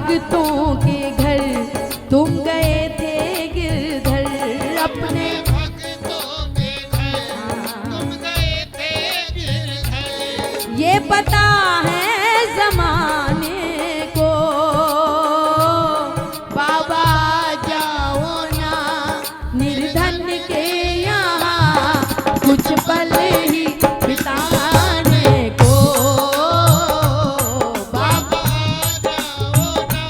भक्तों के घर तुम गए थे गिरधर, अपने भक्तों के घर तुम गए थे गिरधर। ये पता है जमाने को, बाबा जाओ ना निर्धन के यहाँ कुछ पल ही बिताने को। बाबा जाओ ना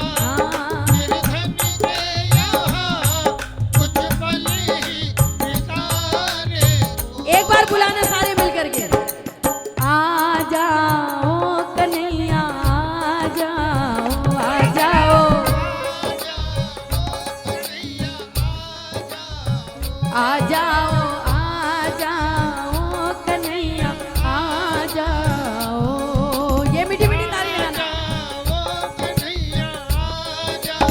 निर्धन के यहाँ कुछ पल ही बिताने को। एक बार बुलाना सारे मिलकर के, आ जाओ कन्हैया आ जाओ, आ जाओ कन्हैया आ जाओ। ये मीठी मीठी ताली लगाना। कन्हैया आ जाओ।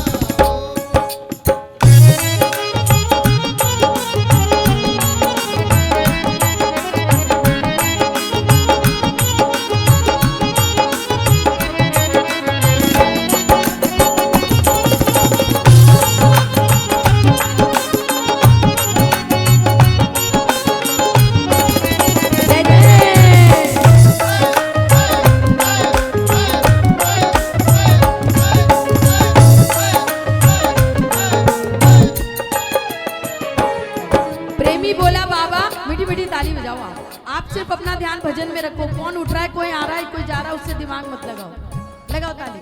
जय जय। प्रेमी बोला बाबा, मीठी मीठी ताली बजाओ। आप सिर्फ अपना ध्यान भजन में रखो। कौन उठ रहा है, कोई आ रहा है, कोई जा रहा है, उससे दिमाग मत लगाओ। लगाओ ताली।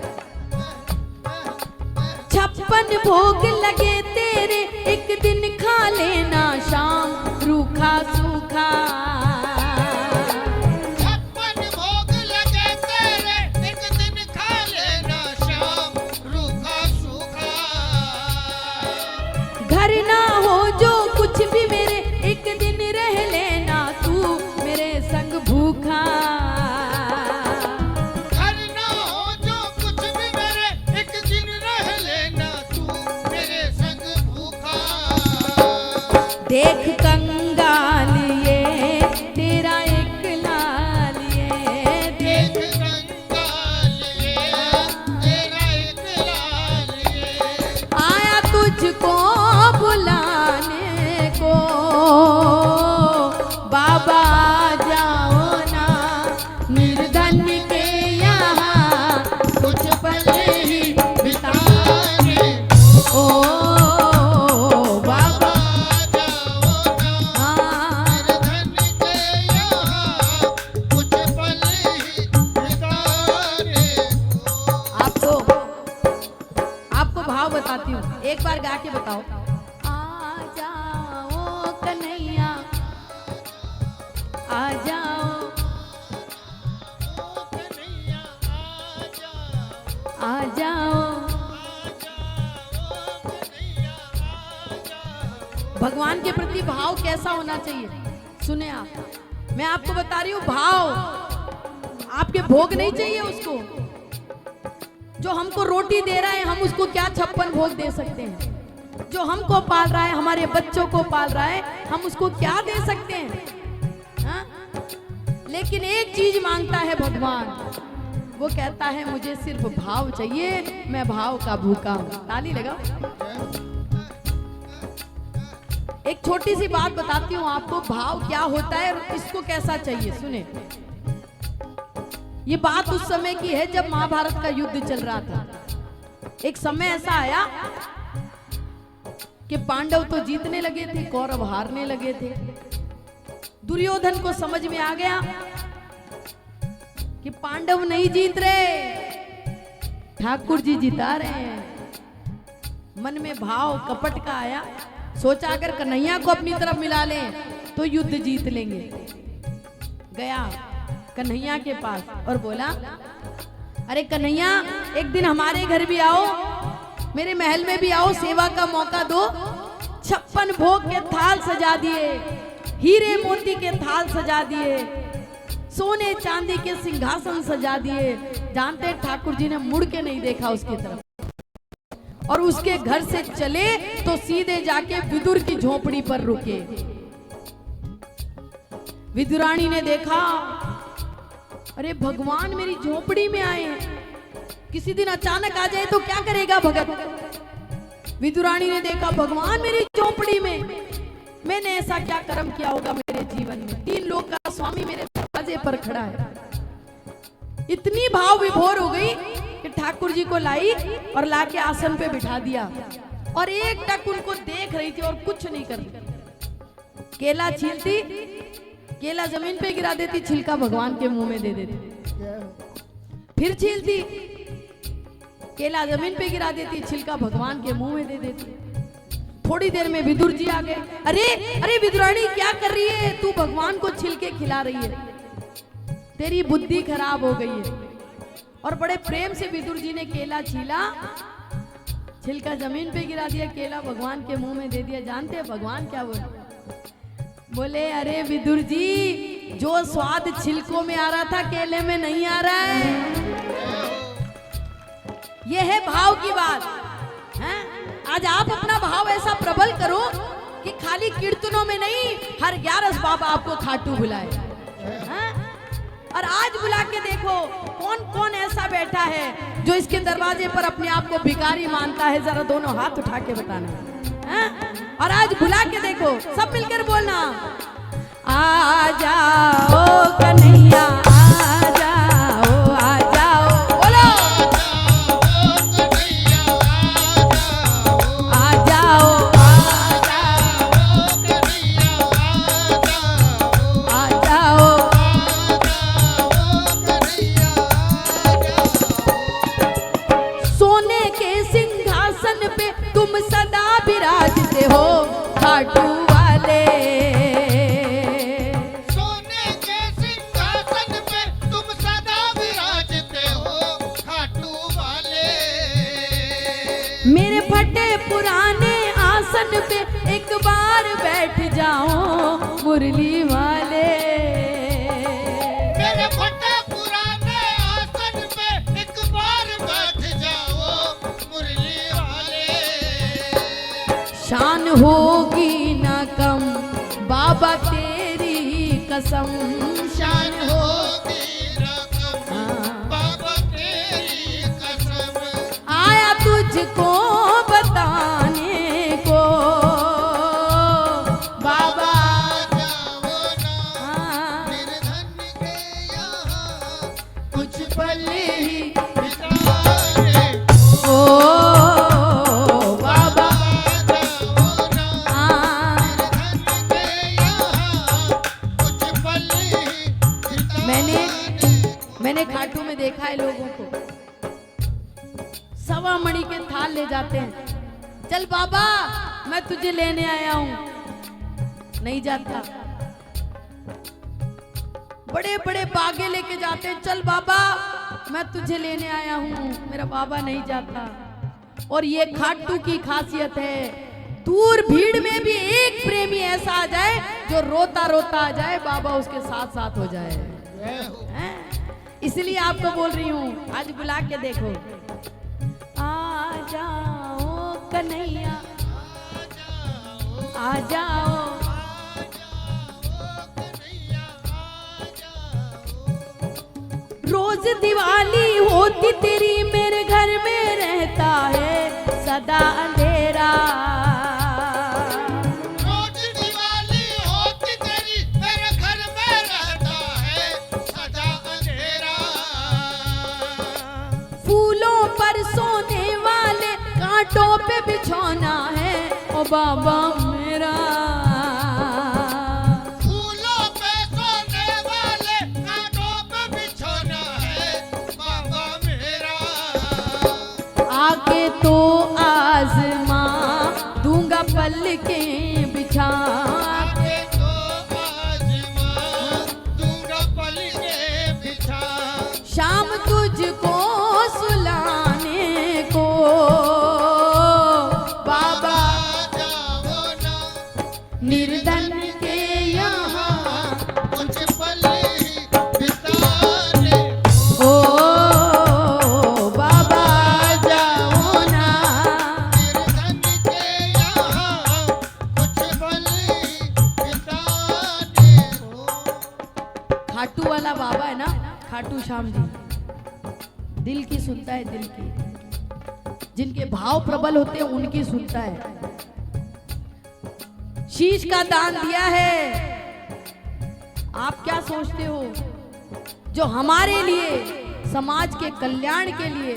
56 भोग लगे तेरे, एक दिन खा लेना शाम रूखा सूखा। 56 भोग लगे तेरे, एक दिन खा लेना शाम रूखा सूखा। घर ना हो जो कुछ भी मेरे, एक दिन रह लेना तू मेरे संग भूखा। घर ना हो जो कुछ भी मेरे, एक दिन रह लेना तू मेरे संग भूखा। देख कंगाल ये तेरा एक लाल ये, देख देख कंगाल ये तेरा एक लाल ये। आया तुझको बुलाने को, बाबा जाओ ना निर्धन के यहाँ कुछ पल ही बिताने ओ बाबा। जाओ ना हाँ, निर्धन के यहाँ कुछ पल ही बिताने को। आपको भाव बताती हूँ, एक बार गा के बताओ। आ जाओ कन्हैया आ जाओ, कन्हैया आ जाओ। भगवान के प्रति भाव कैसा होना चाहिए, सुने आप। मैं आपको बता रही हूँ भाव। आपके भोग नहीं चाहिए उसको। जो हमको रोटी दे रहा है, हम उसको क्या 56 भोग दे सकते हैं। जो हमको पाल रहा है, हमारे बच्चों को पाल रहा है, हम उसको क्या दे सकते हैं। हाँ? लेकिन एक चीज मांगता है भगवान, वो कहता है मुझे सिर्फ भाव चाहिए, मैं भाव का भूखा हूं। ताली लगाओ। एक छोटी सी बात बताती हूँ आपको, भाव क्या होता है और इसको कैसा चाहिए। सुने, ये बात उस समय की है जब महाभारत का युद्ध चल रहा था। एक समय ऐसा आया कि पांडव तो जीतने लगे थे, कौरव हारने लगे थे। दुर्योधन को समझ में आ गया कि पांडव नहीं जीत रहे, ठाकुर जी जिता रहे हैं। मन में भाव कपट का आया, सोचा अगर कन्हैया को अपनी तरफ मिला लें तो युद्ध जीत लेंगे। गया कन्हैया के पास और बोला, अरे कन्हैया एक दिन हमारे घर भी आओ, मेरे महल में भी आओ, सेवा का मौका दो। 56 भोग के थाल सजा दिए, हीरे मोती के थाल सजा दिए, सोने चांदी के सिंहासन सजा दिए। जानते ठाकुर जी ने मुड़ के नहीं देखा उसकी तरफ, और उसके घर से चले तो सीधे जाके विदुर की झोपड़ी पर रुके। विदुरानी ने देखा, अरे भगवान मेरी झोपड़ी में आए हैं, किसी दिन अचानक आ जाए तो क्या करेगा भगत? विदुरानी ने देखा भगवान मेरी झोपड़ी में, मैंने ऐसा क्या कर्म किया होगा मेरे जीवन में, 3 लोक का स्वामी मेरे दरवाजे पर खड़ा है। इतनी भाव विभोर हो गई कि ठाकुर जी को लाई और लाके आसन पे बिठा दिया और एक टक उनको देख रही थी और कुछ नहीं कर रही। केला छीलती, केला जमीन पे गिरा देती, छिलका भगवान के मुंह में दे देती। फिर छीलती, केला जमीन पे गिरा देती, छिलका भगवान के मुंह में दे देती। थोड़ी देर में विदुर जी आ गए। अरे अरे विदुरानी क्या कर रही है तू? भगवान को छिलके खिला रही है, तेरी बुद्धि खराब हो गई है। और बड़े प्रेम से विदुर जी ने केला छीला, छिलका जमीन पे गिरा दिया, केला भगवान के मुंह में दे दिया। जानते हैं भगवान क्या बोले? बोले अरे विदुर जी, जो स्वाद छिलकों में आ रहा था केले में नहीं आ रहा है। ये है भाव की बात है। आज आप अपना भाव ऐसा प्रबल करो कि खाली कीर्तनों में नहीं, हर 11 बाबा आपको खाटू बुलाए। हैं? और आज बुला के देखो कौन कौन ऐसा बैठा है जो इसके दरवाजे पर अपने आप को भिखारी मानता है। जरा दोनों हाथ उठा के बताना है। और आज बुला के देखो, सब मिलकर बोलना, आ जाओ कन्हैया, आ जाओ, आ जाओ, बोलो आ जाओ, आ जाओ। सोने के सिंहासन पे तुम सदा विराजते हो खाटू वाले। सोने के सिंहासन पे तुम सदा विराजते हो खाटू वाले। मेरे फटे पुराने आसन पे एक बार बैठ जाओ मुरली वाले। मेरे फटे पुराने आसन पे एक बार बैठ जाओ मुरली वाले। शान होगी न कम बाबा तेरी कसम, शान होगी रकम बाबा तेरी कसम। आया तुझको बताने को बाबा। जाओ ना हाँ, निर्धन के यहाँ कुछ पल ही बिताने ओ बाबा। जाओ ना हाँ, निर्धन के यहाँ कुछ पल ही मैंने खाटू में देखा है लोगों को, सवा मणि के थाल ले जाते हैं। चल बाबा मैं तुझे लेने आया हूं, नहीं जाता। बड़े बड़े बागे लेके जाते हैं, चल बाबा मैं तुझे लेने आया हूं, मेरा बाबा नहीं जाता। और ये खाटू की खासियत है, दूर भीड़ में भी एक प्रेमी ऐसा आ जाए जो रोता रोता आ जाए, बाबा उसके साथ साथ हो जाए। हैं? इसलिए आपको बोल रही हूँ, आज बुला के देखो, आ जाओ कन्हैया, आ जाओ। रोज दिवाली होती तेरी मेरे घर में रहता है सदा अंधेरा। रोज दिवाली होती तेरी मेरे घर में रहता है सदा अंधेरा। फूलों पर सोने वाले कांटों पे बिछौना है ओ बाबा मेरा। फूलों पे सोने वाले कांटों पे बिछौना है बाबा मेरा। आके तो आजमा दूंगा पलके बिछा। आके तो आजमा दूंगा पलके बिछा। शाम तुझको सुलाने को बाबा जाओ ना निर्धन के यहाँ कुछ पल ही बिताने ओ बाबा जाओ ना। निर्धन के यहाँ कुछ पल ही बिताने हो। खाटू वाला बाबा है ना, खाटू श्याम जी, दिल की सुनता है, दिल की। जिनके भाव प्रबल होते हैं उनकी सुनता है। शीश का दान दिया है। आप क्या सोचते हो, जो हमारे लिए, समाज के कल्याण के लिए,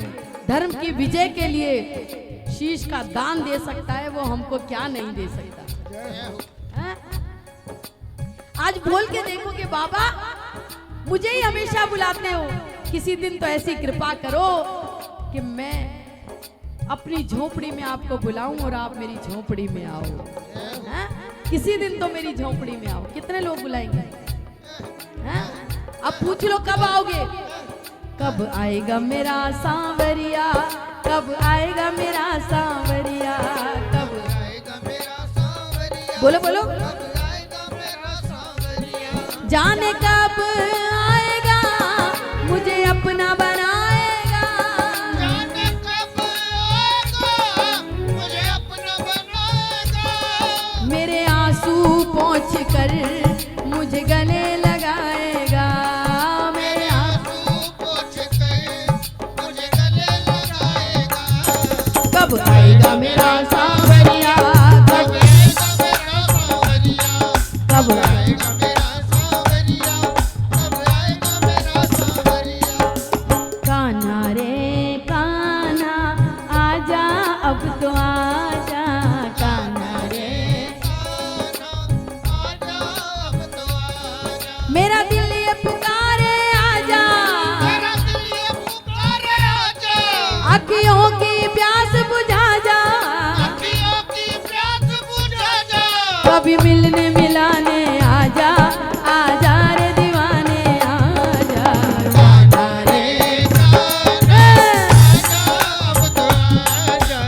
धर्म की विजय के लिए शीश का दान दे सकता है, वो हमको क्या नहीं दे सकता है? आज बोल के देखो कि बाबा मुझे ही हमेशा बुलाते हो, किसी दिन तो ऐसी कृपा करो कि मैं अपनी झोपड़ी में आपको बुलाऊं और आप मेरी झोपड़ी में आओ। है? किसी दिन तो मेरी झोपड़ी में आओ। कितने लोग बुलाएंगे? है? अब पूछ लो कब आओगे? कब आएगा मेरा सांवरिया, कब आएगा मेरा सांवरिया, कब आएगा मेरा सांवरिया, बोलो बोलो, कब आएगा मेरा सांवरिया, जाने कब आएगा मुझे अपना बनाएगा, जाने कब आएगा मुझे अपना बनाएगा, मेरे आंसू पोंछ कर मुझे गले लगाएगा, मेरे आंसू पोंछ कर मुझे गले लगाएगा, कब आएगा मेरा सांवरिया, कब आएगा मेरा सांवरिया, कब आएगा मेरा सांवरिया, कब आएगा मेरा सांवरिया, कान्हा रे कान्हा आजा अब तो आजा, कान्हा रे आजा अब तो आजा, मेरा दिल ये पुकारे आजा, मेरा दिल ये पुकारे आजा, अखियों की प्यास बुझा जा, अखियों की प्यास बुझा जा, कभी मिलने मिलाने आजा, आजा रे दीवाने आजा, कान्हा रे आजा अब तो आजा,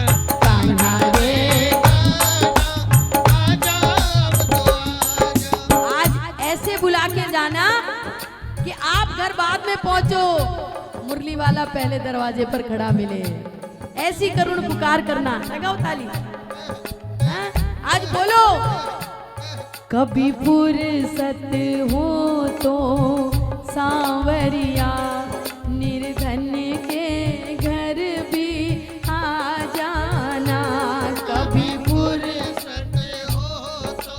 कान्हा रे। आजा अब तो आजा, आज ऐसे बुला के जाना कि आप घर बाद में पहुंचो, मुरली वाला पहले दरवाजे पर खड़ा मिले। ऐसी करुण पुकार करना। लगाओ ताली। हाँ? आज बोलो, कभी फुर्सत हो तो सांवरिया निर्धन के घर भी आ जाना, कभी फुर्सत हो तो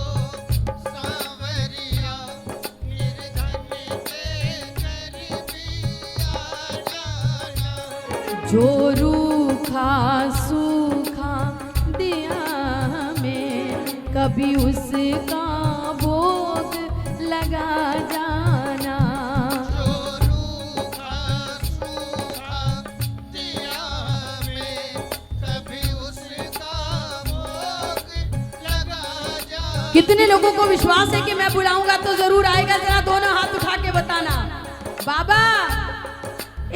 सांवरिया निर्धन के घर भी आ जाना, जो रूखा सूखा दिया में कभी उसका भोग लगा जाना, जो रूखा सूखा दिया में कभी उसका भोग लगा जा, कितने लोगों को विश्वास है कि मैं बुलाऊंगा तो जरूर आएगा? जरा दोनों हाथ उठा के बताना। बाबा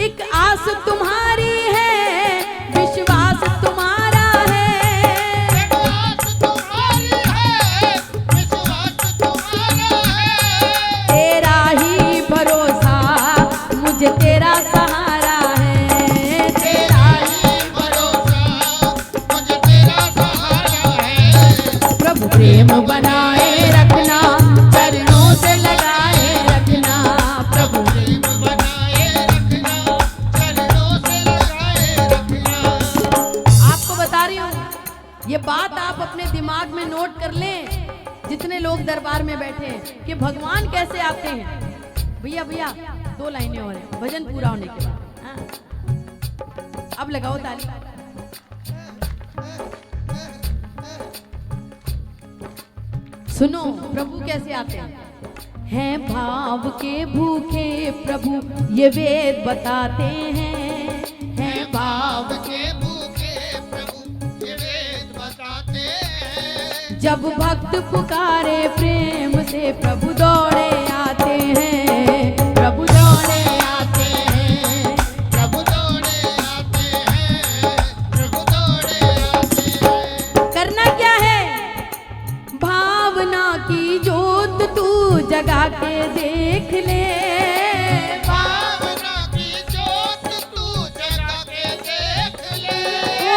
एक आस तुम्हारी है, विश्वास तुम्हारा है, विश्वास तुम्हारी है, विश्वास तुम्हारा है, तेरा ही भरोसा मुझे तेरा सहारा है, तेरा ही भरोसा मुझे तेरा सहारा है, प्रभु प्रेम बनाए रखना, चरणों से लगाए रखना, प्रभु प्रेम बनाए रखना, चरणों से लगाए रखना, आपको बता रही हूँ, ये बात आप अपने दिमाग में नोट कर लें, जितने लोग दरबार में बैठे हैं, कि भगवान कैसे आते हैं। भैया भैया 2 लाइनें और हैं भजन पूरा होने के बाद। हाँ? अब लगाओ ताली। सुनो प्रभु कैसे आते हैं भाव के भूखे प्रभु ये वेद बताते हैं भाव भाव के भूखे प्रभु ये वेद बताते हैं, जब भक्त पुकारे प्रेम से प्रभु दौड़े आते हैं, प्रभु दौड़े आते हैं, प्रभु दौड़े आते हैं, प्रभु दौड़े आते हैं, करना क्या है? भावना की जोत तू जगा के देख ले, भावना की जोत तू जगा के देख ले, ओ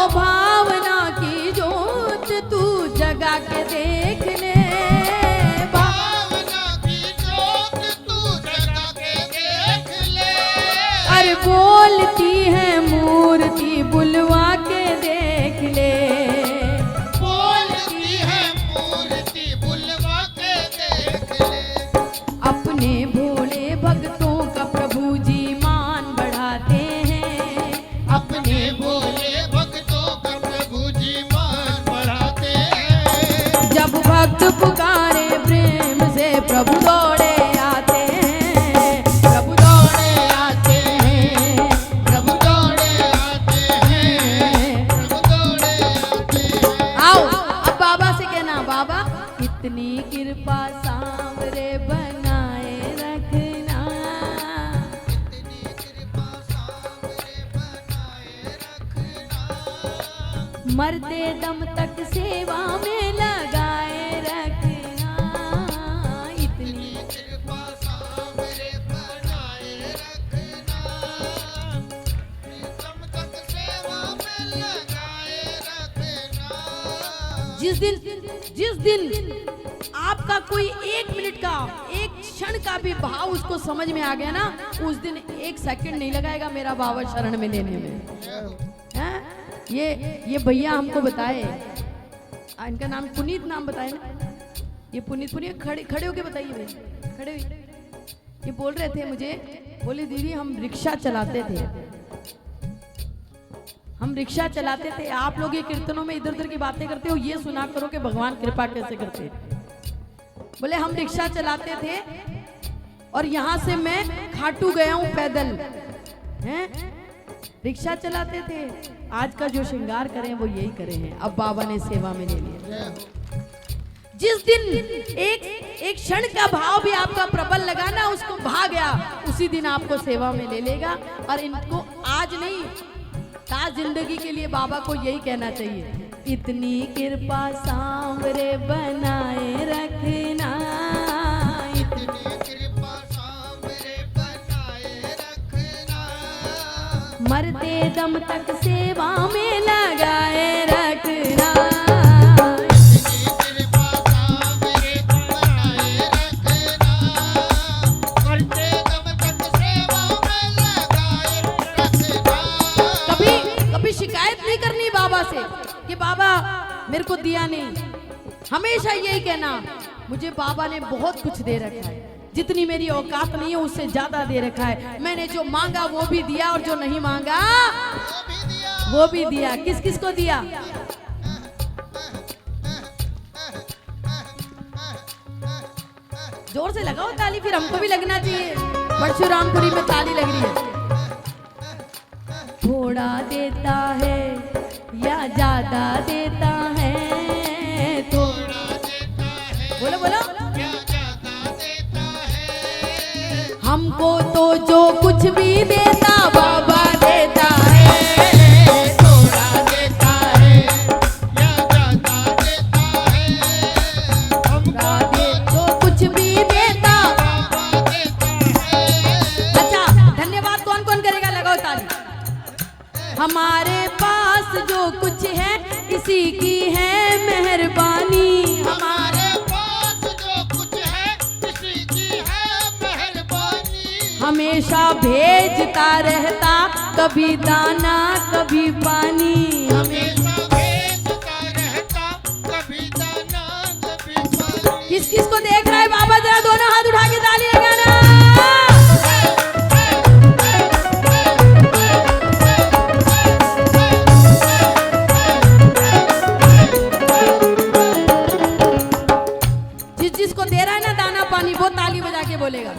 भावना की जोत तू जगा के देख ले, भावना की जोत तू जगा के देख ले, अरे बोलती मरते दम तक सेवा में लगाए रखना, इतनी कृपा सामरे बनाए रखना, प्रीतम तक सेवा में लगाए रखना। जिस दिन आपका कोई 1 मिनट का, 1 क्षण का भी भाव उसको समझ में आ गया ना, उस दिन 1 सेकंड नहीं लगाएगा मेरा बाबा शरण में लेने में। हैं? ये भैया हमको बताए, इनका नाम पुनीत नाम बताए ना, ये पुनीत खड़े होके बताइए भैया, खड़े हुए। ये बोल रहे थे मुझे, बोले दीदी हम रिक्शा चलाते थे, हम रिक्शा चलाते थे, आप लोग ये कीर्तनों में इधर उधर की बातें करते हो, ये सुना करो कि भगवान कृपा कैसे करते। बोले हम रिक्शा चलाते थे और यहाँ से मैं खाटू गया हूँ पैदल, हैं? रिक्शा चलाते थे, आज का जो श्रृंगार करें वो यही करे हैं, अब बाबा ने सेवा में ले लिया। जिस दिन एक क्षण का भाव भी आपका प्रबल लगा ना, उसको भाग गया, उसी दिन आपको सेवा में ले लेगा। और इनको आज नहीं, ताज जिंदगी के लिए बाबा को यही कहना चाहिए, इतनी कृपा सांवरे बनाए रखना, इतनी कृपा सामरे बनाए रखना, मरते दम तक सेवा में लगाए रखना। इतनी कृपा सामरे बनाए रखना, मरते दम तक सेवा में लगाए रखना। कभी शिकायत नहीं करनी बाबा से कि बाबा मेरे को दिया नहीं, हमेशा यही कहना मुझे बाबा ने बहुत कुछ दे रखा है, जितनी मेरी औकात नहीं है उससे ज्यादा दे रखा है, मैंने जो मांगा वो भी दिया और जो नहीं मांगा वो भी दिया। किस किस को दिया? जोर से लगाओ ताली, फिर हमको भी लगना चाहिए। परशुरामपुरी में ताली लग रही है। थोड़ा देता है या ज्यादा देता है, थोड़ा देता है बोलो बोलो। क्या ज्यादा देता है, हमको तो जो कुछ भी देता बाबा देता है, थोड़ा देता है क्या ज्यादा देता है, हमको जो कुछ भी देता। बाबा देता है। अच्छा, धन्यवाद कौन कौन करेगा? लगाओ ताली। हमारे पास जो कुछ है इसी की है मेहरबानी, हमारे पास जो कुछ है किसी की है मेहरबानी, हमेशा भेजता रहता कभी दाना कभी पानी, हमेशा भेजता रहता कभी दाना कभी पानी। किस किस को देख रहा है बाबा? जरा दोनों हाथ उठा के ताली लगाना। जिसको दे रहा है ना दाना पानी, वो ताली बजा के बोलेगा।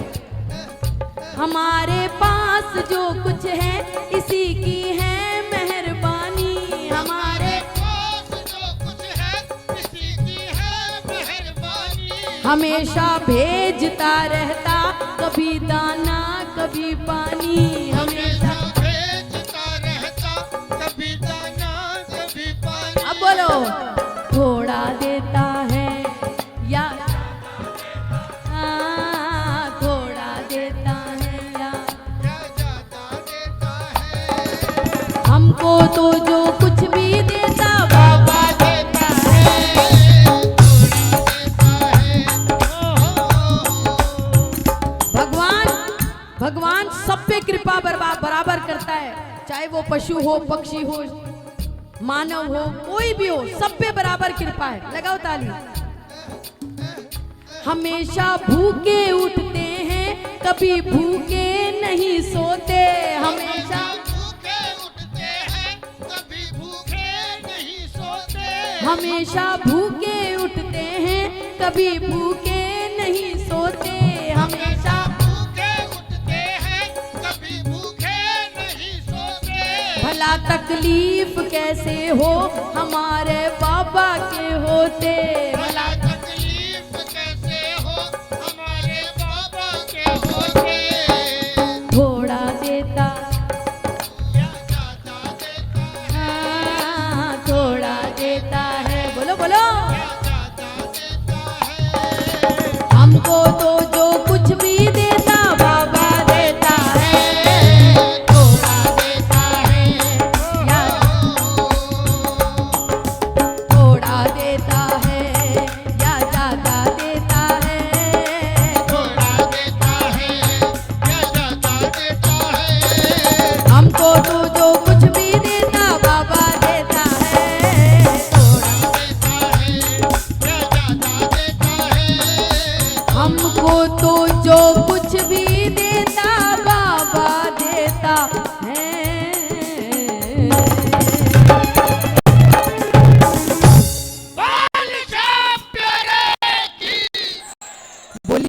हमारे पास जो कुछ है इसी की है मेहरबानी, हमारे पास जो कुछ है किसी की है मेहरबानी, हमेशा भेजता रहता कभी दाना कभी पानी, हमेशा भेजता रहता कभी दाना कभी पानी। अब बोलो, थोड़ा देता है या थोड़ा देता है या क्या ज्यादा देता है, हमको तो जो कुछ भी देता बाबा देता है, थोड़ा देता है। भगवान सब पे कृपा बराबर करता है, चाहे वो पशु हो, पक्षी हो, मानव हो, कोई भी हो, सब पे बराबर कृपा है। लगाओ ताली। हमेशा भूखे उठते हैं कभी भूखे नहीं सोते, हमेशा भूखे उठते हैं कभी भूखे नहीं सोते, हमेशा भूखे उठते हैं कभी भूखे नहीं सोते, हमेशा भूखे उठते हैं कभी भूखे नहीं सोते। भला तकलीफ कैसे हो हमारे बाबा के होते, भला तकलीफ कैसे हो हमारे बाबा के होते, थोड़ा देता क्या ज्यादा देता है, थोड़ा हमको तो जो कुछ भी